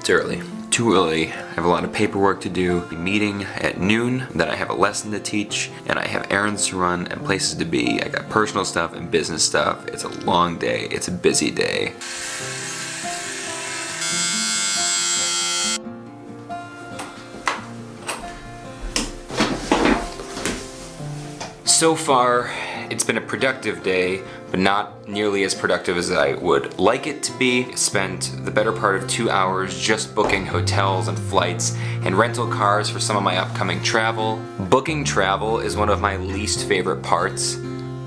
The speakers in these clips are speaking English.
It's early. Too early. I have a lot of paperwork to do. A meeting at noon, then I have a lesson to teach, and I have errands to run and places to be. I got personal stuff and business stuff. It's a long day. It's a busy day. So far, it's been a productive day, but not nearly as productive as I would like it to be. I spent the better part of 2 hours just booking hotels and flights and rental cars for some of my upcoming travel. Booking travel is one of my least favorite parts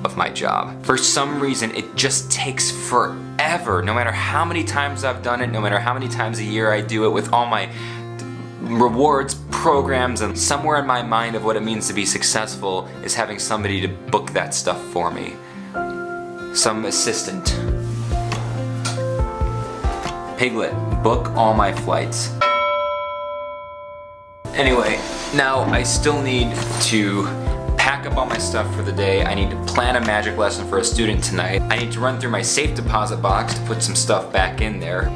of my job. For some reason, it just takes forever. No matter how many times I've done it, no matter how many times a year I do it with all my rewards, programs, and somewhere in my mind of what it means to be successful is having somebody to book that stuff for me. Some assistant. Piglet, book all my flights. Anyway, now I still need to pack up all my stuff for the day. I need to plan a magic lesson for a student tonight. I need to run through my safe deposit box to put some stuff back in there.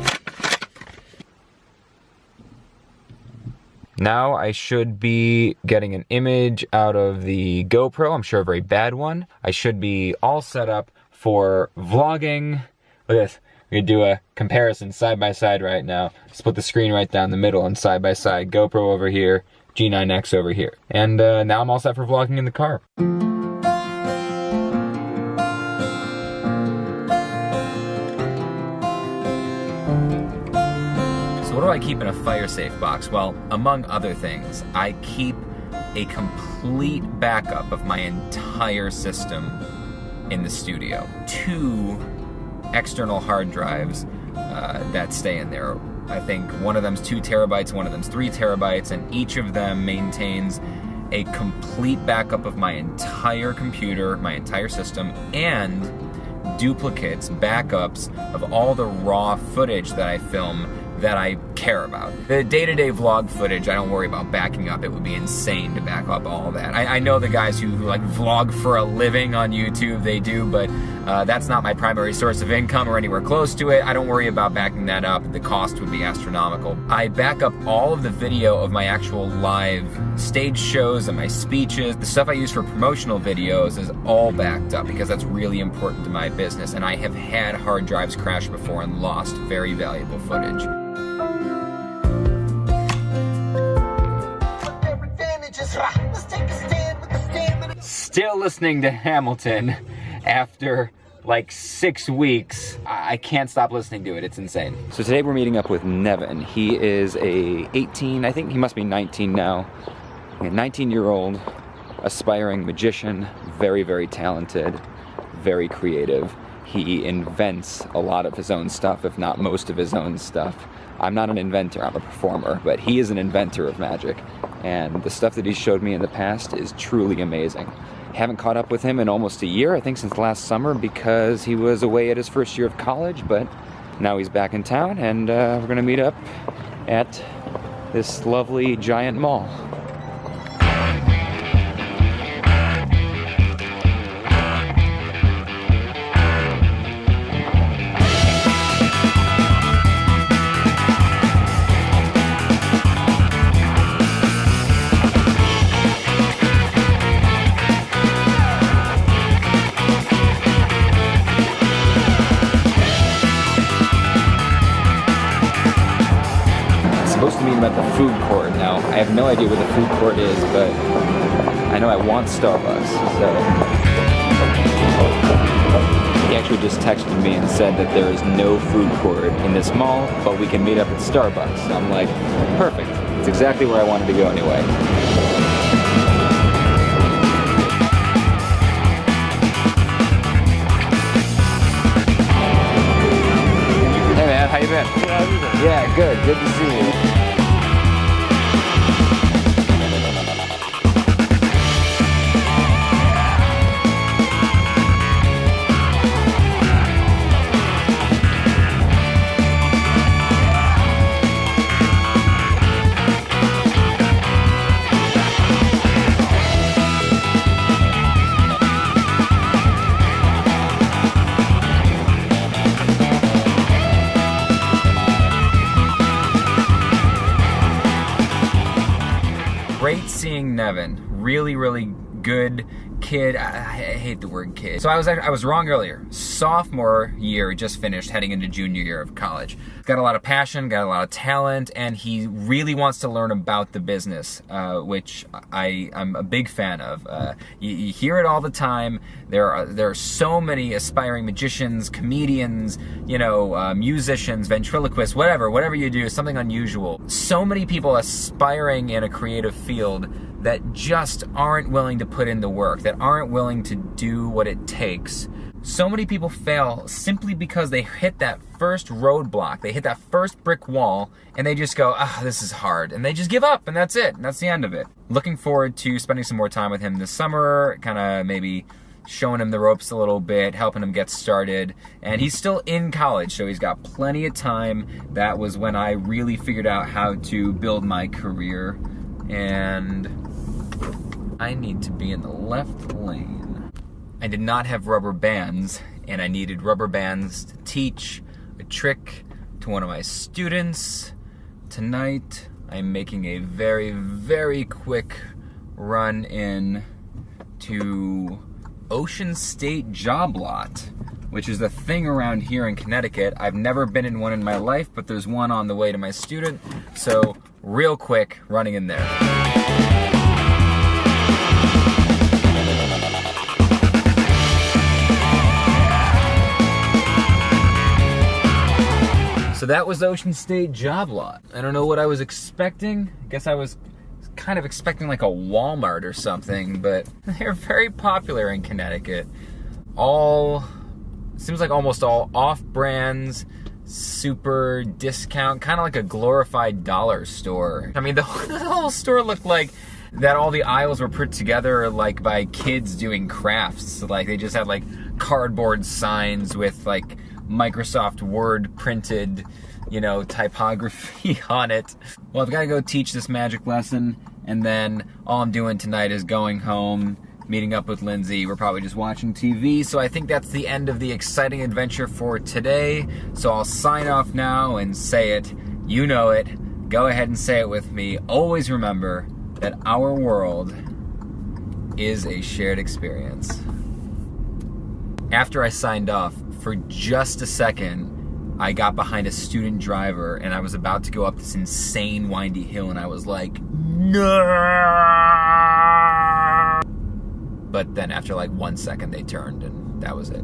Now I should be getting an image out of the GoPro, I'm sure a very bad one. I should be all set up for vlogging. Look at this, we can do a comparison side by side right now. Split the screen right down the middle and side by side. GoPro over here, G9X over here. And now I'm all set for vlogging in the car. What do I keep in a fire safe box? Well, among other things, I keep a complete backup of my entire system in the studio. 2 external hard drives that stay in there. I think one of them's 2 terabytes, one of them's 3 terabytes, and each of them maintains a complete backup of my entire computer, my entire system, and duplicates, backups of all the raw footage that I film that I care about. The day-to-day vlog footage, I don't worry about backing up. It would be insane to back up all that. I know the guys who like vlog for a living on YouTube, they do, but that's not my primary source of income or anywhere close to it. I don't worry about backing that up. The cost would be astronomical. I back up all of the video of my actual live stage shows and my speeches. The stuff I use for promotional videos is all backed up because that's really important to my business, and I have had hard drives crash before and lost very valuable footage. Still listening to Hamilton after like 6 weeks. I can't stop listening to it, it's insane. So today we're meeting up with Nevin. He is a 18, I think he must be 19 now. A 19-year-old aspiring magician, very, very talented, very creative. He invents a lot of his own stuff, if not most of his own stuff. I'm not an inventor, I'm a performer, but he is an inventor of magic. And the stuff that he showed me in the past is truly amazing. Haven't caught up with him in almost a year, I think since last summer, because he was away at his first year of college, but now he's back in town, and we're gonna meet up at this lovely giant mall. Supposed to meet him at the food court now. I have no idea where the food court is, but I know I want Starbucks, so. He actually just texted me and said that there is no food court in this mall, but we can meet up at Starbucks. So I'm like, perfect. It's exactly where I wanted to go anyway. Hey man, how you been? Yeah, good. Good to see you. great seeing Nevin. Really, really good kid. I hate the word kid. So I was wrong earlier. Sophomore year just finished, heading into junior year of college. Got a lot of passion, got a lot of talent, and he really wants to learn about the business, which I'm a big fan of. You hear it all the time. There are so many aspiring magicians, comedians, musicians, ventriloquists, whatever you do, something unusual. So many people aspiring in a creative field that just aren't willing to put in the work, that aren't willing to do what it takes. So many people fail simply because they hit that first roadblock, they hit that first brick wall, and they just go, this is hard, and they just give up, and that's it, and that's the end of it. Looking forward to spending some more time with him this summer, kind of maybe showing him the ropes a little bit, helping him get started. And he's still in college, so he's got plenty of time. That was when I really figured out how to build my career, and I need to be in the left lane. I did not have rubber bands, and I needed rubber bands to teach a trick to one of my students. Tonight, I'm making a very, very quick run in to Ocean State Job Lot, which is a thing around here in Connecticut. I've never been in one in my life, but there's one on the way to my student, so real quick, running in there. So that was Ocean State Job Lot. I don't know what I was expecting. I guess I was kind of expecting like a Walmart or something, but they're very popular in Connecticut. Seems like almost all off-brands, super discount, kind of like a glorified dollar store. I mean, the whole store looked like that all the aisles were put together like by kids doing crafts. Like they just had like cardboard signs with like Microsoft Word printed, typography on it. Well, I've got to go teach this magic lesson, and then all I'm doing tonight is going home, meeting up with Lindsay. We're probably just watching TV, so I think that's the end of the exciting adventure for today. So I'll sign off now and say it. You know it. Go ahead and say it with me. Always remember that our world is a shared experience. After I signed off, for just a second, I got behind a student driver and I was about to go up this insane windy hill, and I was like, no! But then after like 1 second, they turned, and that was it.